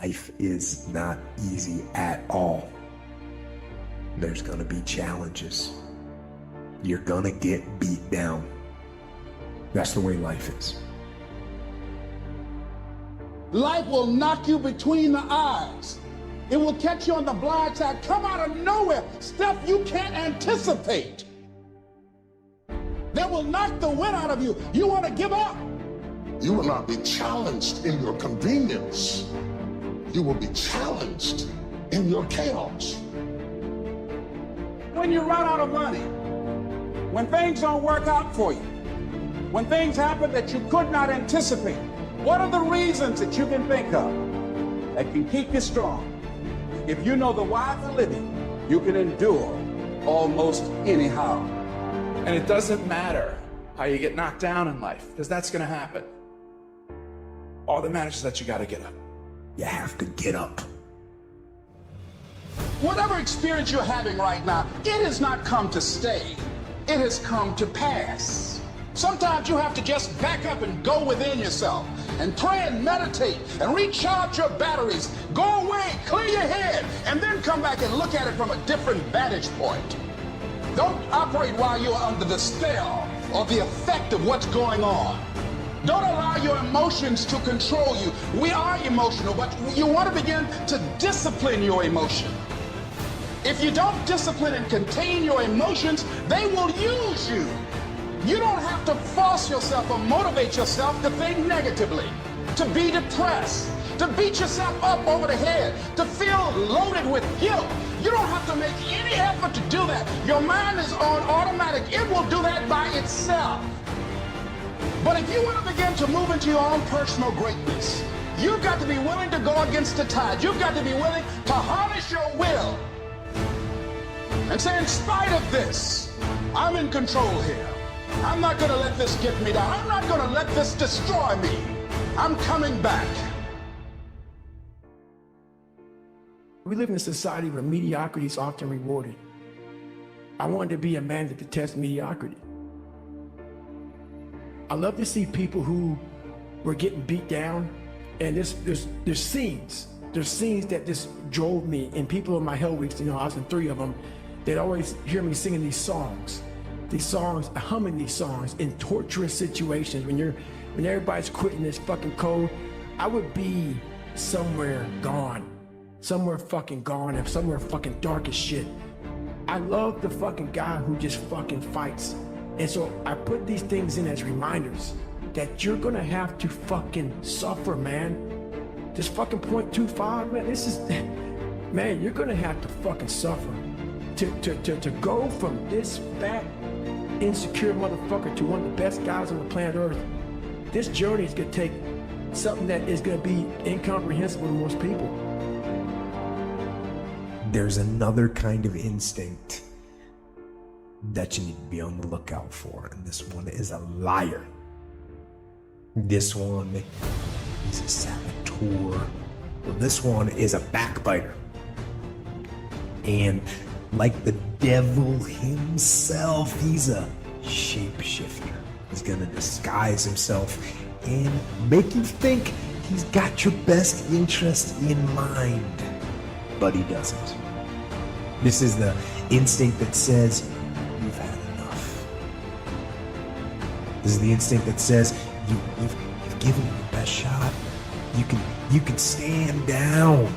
life is not easy at all. There's gonna be challenges. You're gonna get beat down. That's the way life is. Life will knock you between the eyes. It will catch you on the blind side, come out of nowhere, stuff you can't anticipate. That will knock the wind out of you. You want to give up. You will not be challenged in your convenience. You will be challenged in your chaos. When you run out of money, when things don't work out for you, when things happen that you could not anticipate, what are the reasons that you can think of that can keep you strong? If you know the why for living, you can endure almost anyhow. And it doesn't matter how you get knocked down in life, because that's going to happen. All that matters is that you got to get up. You have to get up. Whatever experience you're having right now, it has not come to stay. It has come to pass. Sometimes you have to just back up and go within yourself and pray and meditate and recharge your batteries. Go away, clear your head, and then come back and look at it from a different vantage point. Don't operate while you're under the spell or the effect of what's going on. Don't allow your emotions to control you. We are emotional, but you want to begin to discipline your emotion. If you don't discipline and contain your emotions, they will use you. You don't have to force yourself or motivate yourself to think negatively, to be depressed, to beat yourself up over the head, to feel loaded with guilt. You don't have to make any effort to do that. Your mind is on automatic. It will do that by itself. But if you want to begin to move into your own personal greatness, you've got to be willing to go against the tide. You've got to be willing to harness your will and say, in spite of this, I'm in control here. I'm not going to let this get me down. I'm not going to let this destroy me. I'm coming back. We live in a society where mediocrity is often rewarded. I wanted to be a man that detests mediocrity. I love to see people who were getting beat down, and there's scenes that just drove me. And people in my hell weeks, I was in 3 of them, they'd always hear me singing these songs, humming these songs in torturous situations. When everybody's quitting this fucking code, I would be somewhere gone, somewhere fucking gone, and somewhere fucking dark as shit. I love the fucking guy who just fucking fights. And so I put these things in as reminders that you're gonna have to fucking suffer, man. This fucking 0.25, man, man, you're gonna have to fucking suffer. To go from this fat, insecure motherfucker to one of the best guys on the planet Earth, this journey is gonna take something that is gonna be incomprehensible to most people. There's another kind of instinct that you need to be on the lookout for, and this one is a liar. This one is a saboteur. Well, this one is a backbiter. And like the devil himself, he's a shapeshifter. He's gonna disguise himself and make you think he's got your best interest in mind, but he doesn't. This is the instinct that says, you've had enough. This is the instinct that says, you've given it your best shot. You can stand down.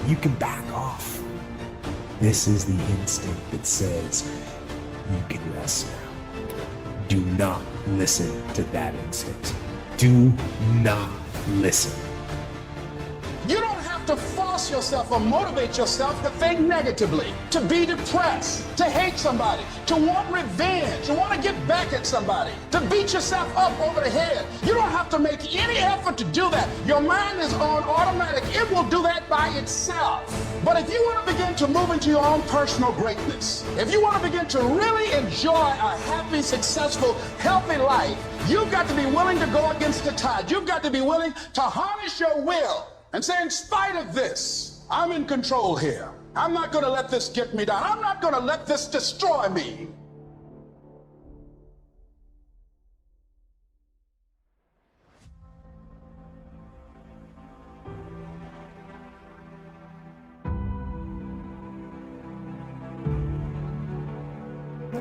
You can back off. This is the instinct that says, you can rest now. Do not listen to that instinct. Do not listen. You don't have to force yourself or motivate yourself to think negatively, to be depressed, to hate somebody, to want revenge, to want to get back at somebody, to beat yourself up over the head. You don't have to make any effort to do that. Your mind is on automatic. It will do that by itself. But if you want to begin to move into your own personal greatness, if you want to begin to really enjoy a happy, successful, healthy life, you've got to be willing to go against the tide. You've got to be willing to harness your will and say, in spite of this, I'm in control here. I'm not going to let this get me down. I'm not going to let this destroy me.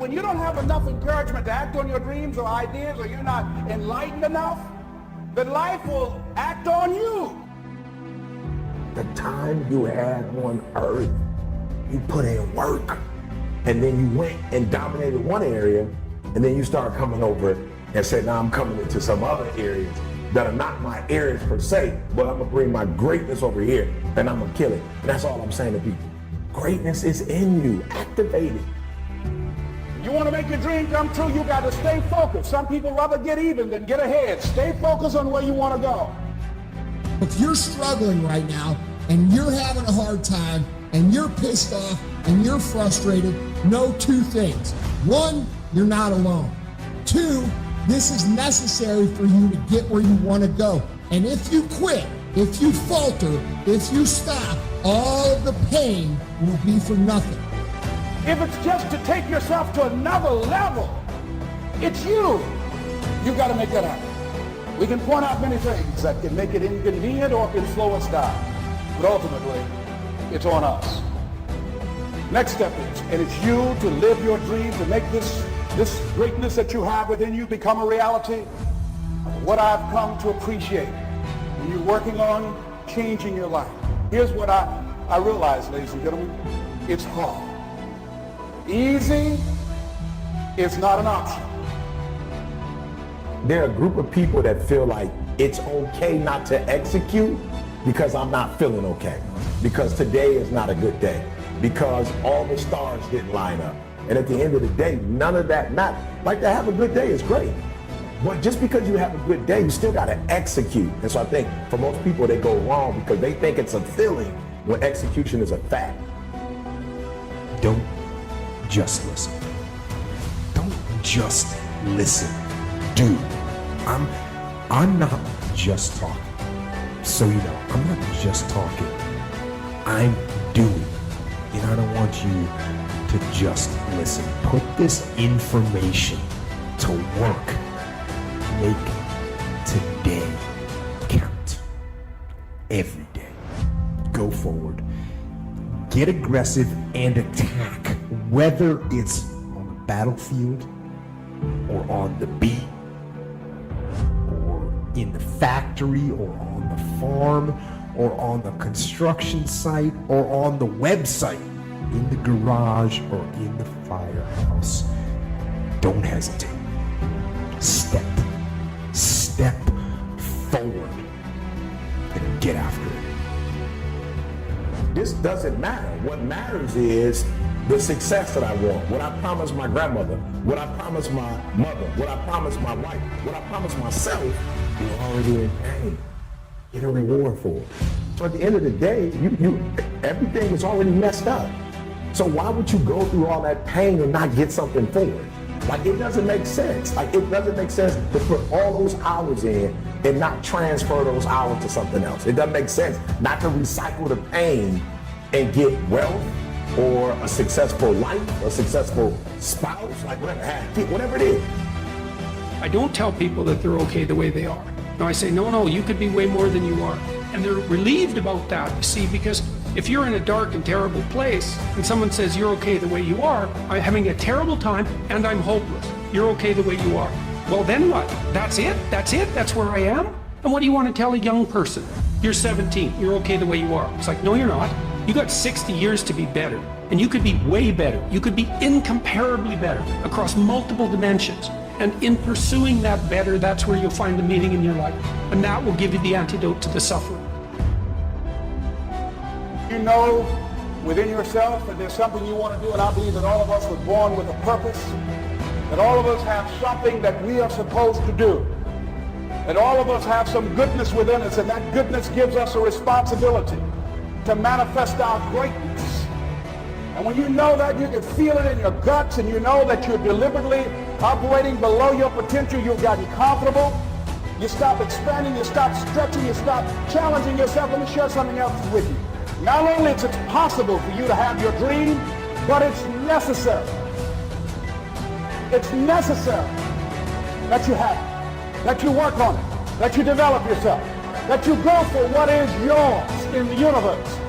when you don't have enough encouragement to act on your dreams or ideas, or you're not enlightened enough, then life will act on you. The time you had on earth, you put in work, and then you went and dominated one area, and then you start coming over and said, now I'm coming into some other areas that are not my areas per se, but I'm gonna bring my greatness over here and I'm gonna kill it. And that's all I'm saying to people. Greatness is in you, activate it. You want to make your dream come true, you got to stay focused. Some people rather get even than get ahead. Stay focused on where you want to go. If you're struggling right now and you're having a hard time and you're pissed off and you're frustrated, know two things. One, you're not alone. Two, this is necessary for you to get where you want to go. And if you quit, if you falter, if you stop, all of the pain will be for nothing. If it's just to take yourself to another level, it's you. You've got to make that happen. We can point out many things that can make it inconvenient or can slow us down. But ultimately, it's on us. Next step is, and it's you to live your dream, to make this greatness that you have within you become a reality. What I've come to appreciate when you're working on changing your life. Here's what I realize, ladies and gentlemen. It's hard. Easy is not an option. There are a group of people that feel like it's okay not to execute because I'm not feeling okay, because today is not a good day, because all the stars didn't line up. And at the end of the day, none of that matters. Like, to have a good day is great, but just because you have a good day, you still got to execute. And so I think for most people, they go wrong because they think it's a feeling when execution is a fact. Don't just listen. Don't just listen. Do. I'm not just talking. So you know, I'm not just talking. I'm doing. And I don't want you to just listen. Put this information to work. Make today count. Every day. Go forward. Get aggressive and attack, whether it's on the battlefield or on the beat or in the factory or on the farm or on the construction site or on the website, in the garage or in the firehouse. Don't hesitate. Step forward and get after it. This doesn't matter. What matters is the success that I want, what I promised my grandmother, what I promised my mother, what I promised my wife, what I promised myself. You're already in pain. Get a reward for it. So at the end of the day, everything is already messed up. So why would you go through all that pain and not get something for it? Like, it doesn't make sense. Like, it doesn't make sense to put all those hours in and not transfer those hours to something else. It doesn't make sense not to recycle the pain and get wealth or a successful life, a successful spouse, like whatever it is. I don't tell people that they're okay the way they are. No, I say, no, you could be way more than you are. And they're relieved about that, you see, because if you're in a dark and terrible place and someone says you're okay the way you are, I'm having a terrible time and I'm hopeless. You're okay the way you are. Well, then what? That's it? That's where I am? And what do you want to tell a young person? You're 17, you're okay the way you are. It's like, no, you're not. You got 60 years to be better. And you could be way better. You could be incomparably better across multiple dimensions. And in pursuing that better, that's where you'll find the meaning in your life. And that will give you the antidote to the suffering. You know within yourself that there's something you want to do, and I believe that all of us were born with a purpose, that all of us have something that we are supposed to do, that all of us have some goodness within us, and that goodness gives us a responsibility to manifest our greatness. And when you know that, you can feel it in your guts, and you know that you're deliberately operating below your potential. You've gotten comfortable. You stop expanding, you stop stretching, you stop challenging yourself. Let me share something else with you. Not only is it possible for you to have your dream, but it's necessary. It's necessary that you have it, that you work on it, that you develop yourself, that you go for what is yours in the universe.